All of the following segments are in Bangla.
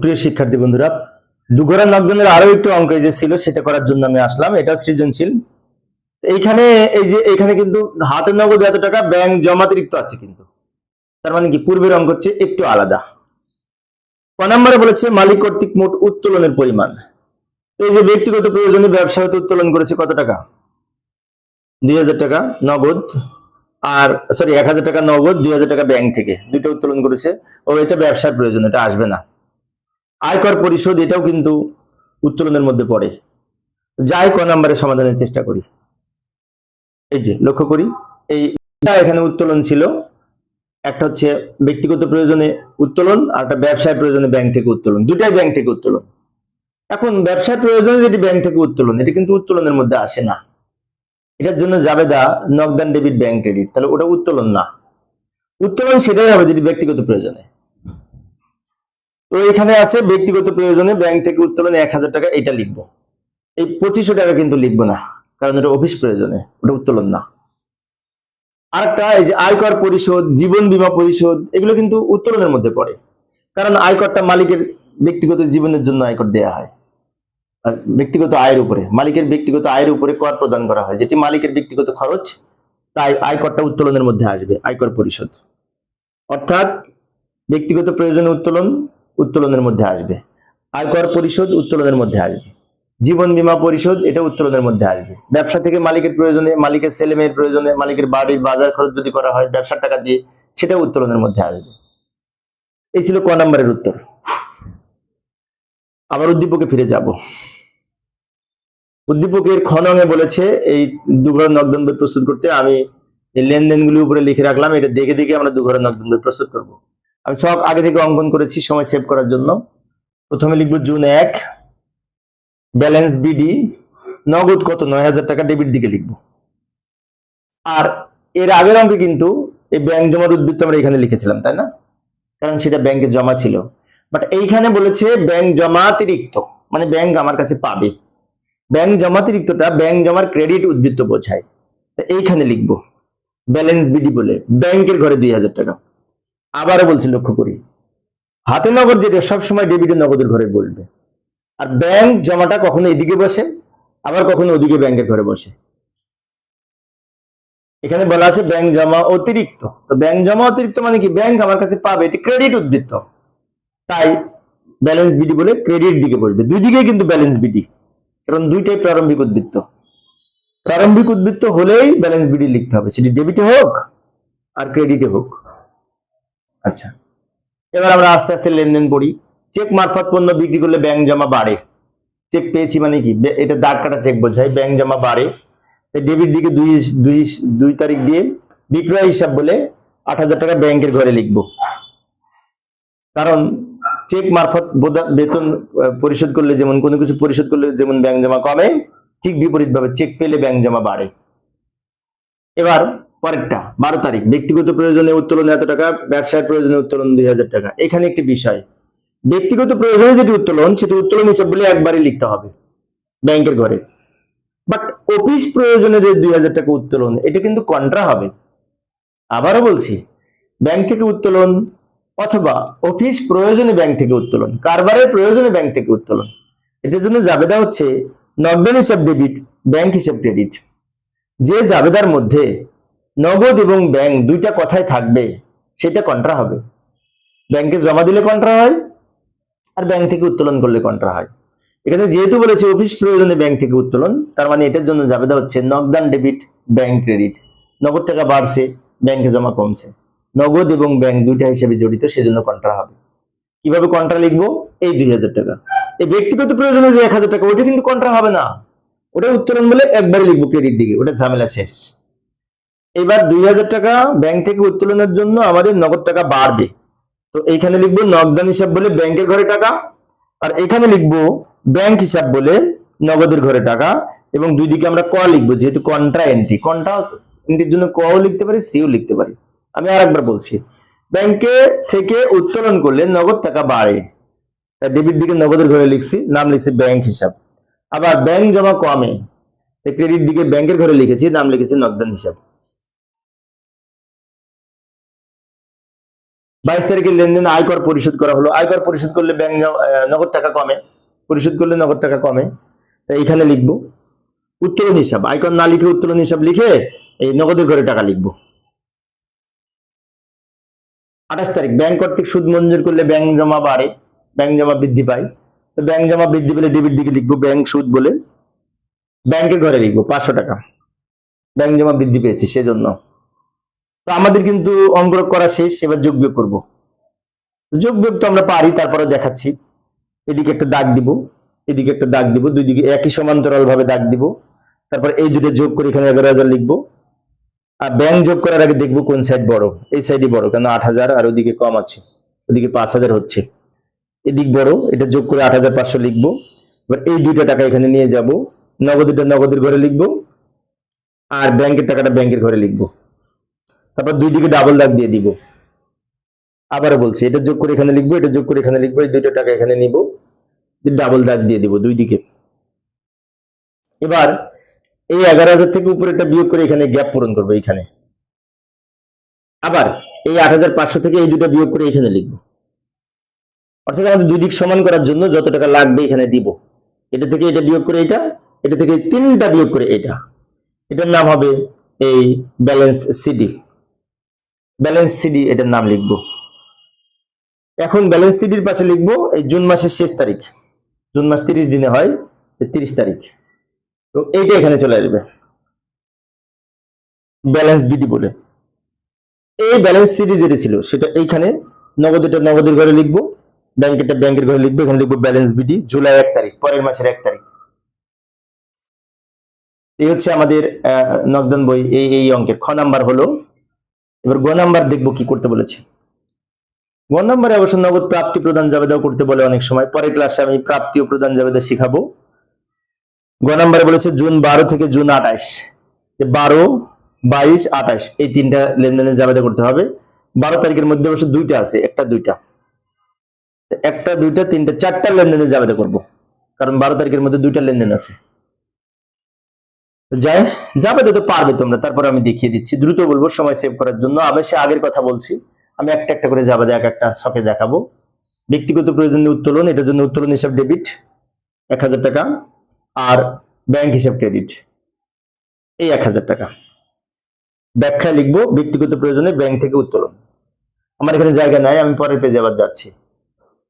প্রিয় শিক্ষার্থী বন্ধুরা, দুঘরা নকদানের আরো একটু অঙ্ক যে ছিল সেটা করার জন্য আমি আসলাম। এটা সৃজনশীল। এইখানে এখানে কিন্তু হাতে নগদ এত টাকা ব্যাংক জমাতিরিক্ত আছে, কিন্তু তার মানে কি পূর্বের অঙ্ক হচ্ছে একটু আলাদা। ক নম্বরে বলেছে মালিক কর্তৃক মোট উত্তোলনের পরিমাণ। এই যে ব্যক্তিগত প্রয়োজনে ব্যবসা হতে উত্তোলন করেছে কত টাকা? 2000 টাকা নগদ, আর সরি 1000 টাকা নগদ, 2000 টাকা ব্যাংক থেকে, দুইটা উত্তোলন করেছে। ও এটা ব্যবসার প্রয়োজন, এটা আসবে না। আয়কর পরিশোধ, এটাও কিন্তু উত্তোলনের মধ্যে পড়ে। যাই ক নম্বরের সমাধানের চেষ্টা করি। এই যে লক্ষ্য করি, এখানে উত্তোলন ছিল, একটা হচ্ছে ব্যক্তিগত প্রয়োজনে উত্তোলন, আর একটা ব্যবসায় প্রয়োজনে ব্যাংক থেকে উত্তোলন, দুটাই ব্যাংক থেকে উত্তোলন। এখন ব্যবসায় প্রয়োজনে যেটি ব্যাংক থেকে উত্তোলন, এটা কিন্তু উত্তোলনের মধ্যে আসে না। এটার জন্য জাবেদা নকদান ডেবিট ব্যাংক ক্রেডিট, তাহলে ওটা উত্তোলন না। উত্তোলন সেটাই হবে যেটি ব্যক্তিগত প্রয়োজনে। তো এখানে আছে ব্যক্তিগত প্রয়োজনে ব্যাংক থেকে উত্তোলন 1000 টাকা, এটা লিখবো। এই 2500 টাকা কিন্তু লিখবো না, কারণ এটা অফিস প্রয়োজনে, ওটা উত্তোলন না। আরেকটা এই যে আয়কর পরিশোধ, জীবন বীমা পরিশোধ, এগুলো কিন্তু উত্তোলনের মধ্যে পড়ে, কারণ আয়করটা মালিকের ব্যক্তিগত জীবনের জন্য আয়কর দেয়া হয়। ব্যক্তিগত আয়ের উপরে, মালিকের ব্যক্তিগত আয়ের উপরে কর প্রদান করা হয়, যেটি মালিকের ব্যক্তিগত খরচ, তাই আয়করটা উত্তোলনের মধ্যে আসবে, আয়কর পরিশোধ। অর্থাৎ ব্যক্তিগত প্রয়োজনে উত্তোলন উত্তোলনের মধ্যে আসবে, আয়কর পরিশোধ উত্তোলনের মধ্যে আসবে, জীবন বীমা পরিশোধ এটা উত্তোলনের মধ্যে আসবে। ব্যবসা থেকে মালিকের প্রয়োজনে, মালিকের ছেলে মেয়ের প্রয়োজনে, মালিকের বাড়ির বাজার খরচ যদি করা হয় ব্যবসার টাকা দিয়ে, সেটা উত্তোলনের মধ্যে আসবে। এই ছিল ক নম্বরের উত্তর। আবার উদ্দীপকে ফিরে যাব। উদ্দীপকের খ নঙে বলেছে এই দুঘর নকদান বই প্রস্তুত করতে। আমি এই লেনদেনগুলি উপরে লিখে রাখলাম, এটা দেখে দেখে আমরা দুঘর নকদান বই প্রস্তুত করব। আমি সব আগে থেকে অঙ্কন করেছি সময় সেভ করার জন্য। প্রথমে লিখবো জুন 1, ব্যালেন্স বিডি, নগদ কত? 9000 টাকা, ডেবিট দিকে লিখবো। আর এর আগের অঙ্কে কিন্তু এই ব্যাংক জমার উদ্বৃত্ত আমরা এখানে লিখেছিলাম, তাই না? কারণ সেটা ব্যাংকে জমা ছিল। বাট এইখানে বলেছে ব্যাংক জমাতিরিক্ত, মানে ব্যাংক আমার কাছে পাবে। ব্যাংক জমাতিরিক্তটা ব্যাংক জমার ক্রেডিট উদ্বৃত্ত বোঝায়, তা এইখানে লিখবো ব্যালেন্স বিডি বলে ব্যাংকের ঘরে 2000 টাকা। আবারও বলছি, লক্ষ্য করি, হাতে নগদ যেটা সবসময় ডেবিটের নগদের ঘরে বলবে, আর ব্যাংক জমাটা কখনো এদিকে বসে, আবার কখনো ওদিকে ব্যাংকের ঘরে বসে। এখানে বলা আছে ব্যাংক জমা অতিরিক্ত, তো ব্যাংক জমা অতিরিক্ত মানে কি? ব্যাংক আমার কাছে পাবে, এটি ক্রেডিট উদ্বৃত্ত, তাই ব্যালেন্স বিডি বলে ক্রেডিট দিকে বলবে। দুই দিকে কিন্তু ব্যালেন্স বিডি, কারণ দুইটাই প্রারম্ভিক উদ্বৃত্ত। প্রারম্ভিক উদ্বৃত্ত হলেই ব্যালেন্স বিডি লিখতে হবে, সেটি ডেবিটে হোক আর ক্রেডিটে হোক। আচ্ছা, এবার আমরা আস্তে আস্তে লেনদেন পড়ি। চেক মারফত পণ্য বিক্রি করলে ব্যাংক জমা বাড়ে। চেক পেয়েছি মানে কি? এটা দাগ কাটা চেক বোঝায়, ব্যাংক জমা বাড়ে। ডেবিট দিকে 2 তারিখ দিয়ে বিক্রয় হিসাব বলে 8000 টাকা ব্যাংকের ঘরে লিখবো, কারণ চেক মারফত বেতন পরিশোধ করলে যেমন, কোনো কিছু পরিশোধ করলে যেমন ব্যাংক জমা কমে, ঠিক বিপরীত ভাবে চেক পেলে ব্যাংক জমা বাড়ে। এবার পরেরটা 12 তারিখ, ব্যক্তিগত প্রয়োজনে উত্তোলন এত টাকা, ব্যবসায়ের প্রয়োজনে উত্তোলন 2000 টাকা। এখানে একটি বিষয়, ব্যক্তিগত প্রয়োজনে যেটি উত্তোলন, সেটি উত্তোলন হিসাব বলে একবারই লিখতে হবে ব্যাংকের ঘরে। বাট অফিস প্রয়োজনে যে 2000 টাকা উত্তোলন, এটা কিন্তু কন্ট্রা হবে। আবারও বলছি, ব্যাংক থেকে উত্তোলন অথবা অফিস প্রয়োজনে ব্যাংক থেকে উত্তোলন, কারবারের প্রয়োজনে ব্যাংক থেকে উত্তোলন, এটার জন্য জাবেদা হচ্ছে নগদ হিসাব ডেবিট, ব্যাংক হিসাব ক্রেডিট। যে জাবেদার মধ্যে নগদ এবং ব্যাংক দুইটা কথাই থাকবে, সেটা কন্ট্রা হবে। ব্যাংকে জমা দিলে কন্ট্রা হয়, আর ব্যাংক থেকে উত্তোলন করলে কন্ট্রা হয়। এখানে যেহেতু বলেছে অফিস প্রয়োজনে ব্যাংক থেকে উত্তোলন, তার মানে এটার জন্য জাবেদা হচ্ছে নগদান ডেবিট, ব্যাংক ক্রেডিট। নগদ টাকা বাড়ছে, ব্যাংকে জমা কমছে, নগদ এবং ব্যাংক দুইটা হিসেবে জড়িত, সেজন্য কন্ট্রা হবে। কিভাবে কন্ট্রা লিখবো? এই 2000 টাকা। এই ব্যক্তিগত প্রয়োজনে যে 1000 টাকা, ওটা কিন্তু কন্ট্রা হবে না, ওটা উত্তোলন বলে একবারে লিখবো ক্রেডিট দিকে, ওটা ঝামেলা শেষ। এবার 2000 টাকা ব্যাংক থেকে উত্তোলনের জন্য আমাদের নগদ টাকা বাড়বে, তো এইখানে লিখবো নগদান হিসাব বলে ব্যাংকের ঘরে টাকা, আর এখানে লিখবো ব্যাংক হিসাব বলে নগদের ঘরে টাকা, এবং দুই দিকে আমরা ক লিখবো, যেহেতু কন্ট্রা এন্ট্রি, কন্ট্রা এন্ট্রির জন্য ক ও লিখতে পারি, সিও লিখতে পারি। আমি আরেকবার বলছি, ব্যাংকে থেকে উত্তোলন করলে নগদ টাকা বাড়ে, তাই ডেবিট দিকে নগদের ঘরে লিখছি, নাম লিখছি ব্যাংক হিসাব। আবার ব্যাংক জমা কমে, ক্রেডিট দিকে ব্যাংকের ঘরে লিখেছি, নাম লিখেছি নগদান হিসাব। 22 তারিখের লেনদেন আয়কর পরিশোধ করা হলো। আয়কর পরিশোধ করলে ব্যাংক নগদ টাকা কমে, পরিশোধ করলে নগদ টাকা কমে। তাই এখানে লিখবো উত্তোলন হিসাব। আয়কর না লিখে উত্তোলন হিসাব লিখে এই নগদের ঘরে টাকা লিখবো। 28 তারিখ ব্যাংক কর্তৃক সুদ মঞ্জুর করলে ব্যাংক জমা বাড়ে, ব্যাংক জমা বৃদ্ধি পায়। তো ব্যাংক জমা বৃদ্ধি পেলে ডেবিট দিকে লিখবো ব্যাংক সুদ বলে, ব্যাংকের ঘরে লিখবো 500 টাকা, ব্যাংক জমা বৃদ্ধি পেয়েছে সেজন্য। তো আমাদের কিন্তু অঙ্ক করা শেষ, এবার যোগ বিয়োগ করবো। যোগ বিয়োগ তো আমরা পারি, তারপরে দেখাচ্ছি। এদিকে একটা দাগ দিব, এদিকে একটা দাগ দিব, দুই দিকে একই সমান্তরাল ভাবে দাগ দিব। তারপর এই দুটো যোগ করে এখানে 11,000 লিখবো। আর ব্যাংক যোগ করার আগে দেখবো কোন সাইড বড়। এই সাইডই বড়, কেন 8,000 আর ওদিকে কম আছে, ওদিকে 5,000 হচ্ছে। এদিক বড়, এটা যোগ করে 8,500 লিখবো। এবার এই দুইটা টাকা এখানে নিয়ে যাব, নগদটা নগদের ঘরে লিখবো, আর ব্যাংকের টাকাটা ব্যাংকের ঘরে লিখবো। তারপর দুই দিকে ডাবল দাগ দিয়ে দিব। আবারও বলছি, এটা যোগ করে এখানে লিখবো, এটা যোগ করে এখানে লিখবো, এই দুইটা টাকা এখানে নিব, ডাবল দাগ দিয়ে দিব দুই দিকে। এবার এই 11,000 থেকে উপরেটা বিয়োগ করে এখানে গ্যাপ পূরণ করবো এখানে। আবার এই 8,500 থেকে এই দুটো বিয়োগ করে এখানে লিখবো। অর্থাৎ আমাদের দুই দিক সমান করার জন্য যত টাকা লাগবে এখানে দিব। এটা থেকে এটা বিয়োগ করে এটা, এটা থেকে তিনটা বিয়োগ করে এটা। এটার নাম হবে এই ব্যালেন্স সিডি। ব্যালেন্স সিডি এটার নাম লিখবো। এখন ব্যালেন্স সিডির পাশে লিখবো এই জুন মাসের শেষ তারিখ। জুন মাস 30 দিনে হয়, 30 তারিখ। তো এইটা এখানে চলে আসবে ব্যালেন্স বিডি বলে। এই ব্যালেন্স সিডি যেটা ছিল সেটা এইখানে নগদটা নগদের ঘরে লিখবো, ব্যাংকেরটা ব্যাংকের ঘরে লিখবো। এখানে লিখবো ব্যালেন্স বিডি জুলাই 1 তারিখ, পরের মাসের 1 তারিখ। এই হচ্ছে আমাদের নগদান বই এই অঙ্কের খ নাম্বার হলো। এবার গ নাম্বার দেখবো কি করতে বলেছে। গ নাম্বারে অবশ্য নগদ প্রাপ্তি প্রদান জাবেদাও করতে বলে অনেক সময়, পরের ক্লাসে আমি প্রাপ্তি ও প্রদান জাবেদা শিখাবো। গ নাম্বারে বলেছে জুন 12 থেকে জুন 28, 12, 22, 28 এই তিনটা লেনদেনের জাবেদা করতে হবে। 12 তারিখের মধ্যে অবশ্য দুইটা আছে, একটা দুইটা, তিনটা, চারটা লেনদেনের জাবেদা করব, কারণ 12 তারিখের মধ্যে দুইটা লেনদেন আছে। যাই জাবেদা তো পারবে তোমরা, তারপর আমি দেখিয়ে দিচ্ছি, দ্রুত বলবো সময় সেভ করার জন্য। আবার সে আগের কথা বলছি, আমি একটা একটা করে জাবেদা এক একটা ছকে দেখাবো। ব্যক্তিগত প্রয়োজনে উত্তোলন, এটার জন্য উত্তোলন হিসাব ডেবিট 1,000 টাকা, আর ব্যাংক হিসাব ক্রেডিট এই 1,000 টাকা। ব্যাখ্যায় লিখবো ব্যক্তিগত প্রয়োজনে ব্যাংক থেকে উত্তোলন। আমার এখানে জায়গা নাই, আমি পরের পেজে আবার যাচ্ছি।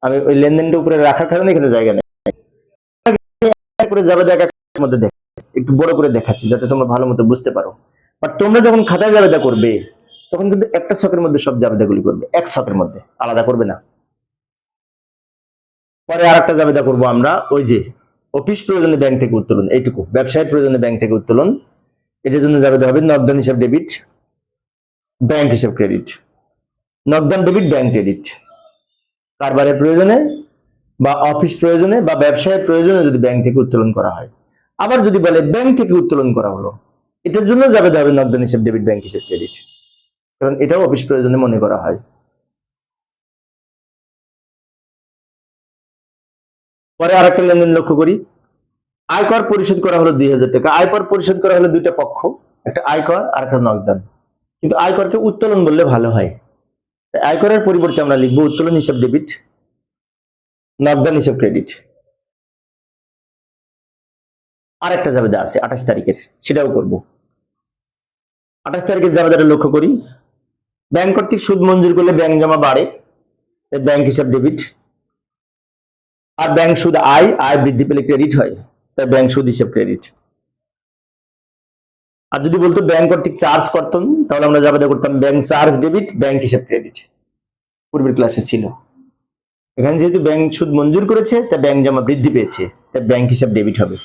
আমি ওই লেনদেনটা উপরে রাখার কারণে এখানে জায়গা নেই। মধ্যে দেখ একটু বড় করে দেখাচ্ছি যাতে তোমরা ভালো মতো বুঝতে পারো। বাট তোমরা যখন খাতায় জাবেদা করবে তখন কিন্তু একটা ছকের মধ্যে সব জাবেদাগুলি করবে, এক ছকের মধ্যে, আলাদা করবে না। পরে আর একটা জাবেদা করবো আমরা, ওই যে অফিস প্রয়োজনে ব্যাংক থেকে উত্তোলন, এইটুকু ব্যবসায়ের প্রয়োজনে ব্যাংক থেকে উত্তোলন, এটার জন্য জাবেদা হবে নগদান হিসাব ডেবিট, ব্যাংক হিসাব ক্রেডিট। নগদান ডেবিট, ব্যাংক ক্রেডিট। কারবারের প্রয়োজনে বা অফিস প্রয়োজনে বা ব্যবসায়ের প্রয়োজনে যদি ব্যাংক থেকে উত্তোলন করা হয়। আবার যদি বলে ব্যাংক থেকে উত্তোলন করা হলো, এটার জন্য জাবেদা হবে নগদান হিসাব ডেবিট, ব্যাংক হিসাব ক্রেডিট, কারণ এটাও অফিস প্রয়োজনে মনে করা হয়। পরে আর একটা লেনদেন লক্ষ্য করি, আয়কর পরিশোধ করা হলো 2,000 টাকা। আয়কর পরিশোধ করা হলো দুইটা পক্ষ, একটা আয়কর আর একটা নগদান, কিন্তু আয়করকে উত্তোলন বললে ভালো হয়। আয়করের পরিবর্তে আমরা লিখবো উত্তোলন হিসাব ডেবিট, নগদান হিসাব ক্রেডিট। আর একটা জাবেদা আছে 28 তারিখের, সেটাও করব। 28 তারিখের জাবেদাটা লক্ষ্য করি, ব্যাংক কর্তৃক সুদ মঞ্জুর করলে ব্যাংক জমা বাড়ে, ব্যাংক হিসাব ডেবিট। আর ব্যাংক সুদ আয়, আয় বৃদ্ধি পেলে ক্রেডিট হয়, তাই ব্যাংক সুদ হিসাব ক্রেডিট। আর যদি বলতো ব্যাংক কর্তৃক চার্জ করতাম, তাহলে আমরা জাবেদা করতাম ব্যাংক চার্জ ডেবিট, ব্যাংক হিসাব ক্রেডিট। পূর্বের ক্লাসে ছিল। এখানে যেহেতু ব্যাংক সুদ মঞ্জুর করেছে তাই ব্যাংক জমা বৃদ্ধি পেয়েছে, তাই ব্যাংক হিসাব ডেবিট হবে।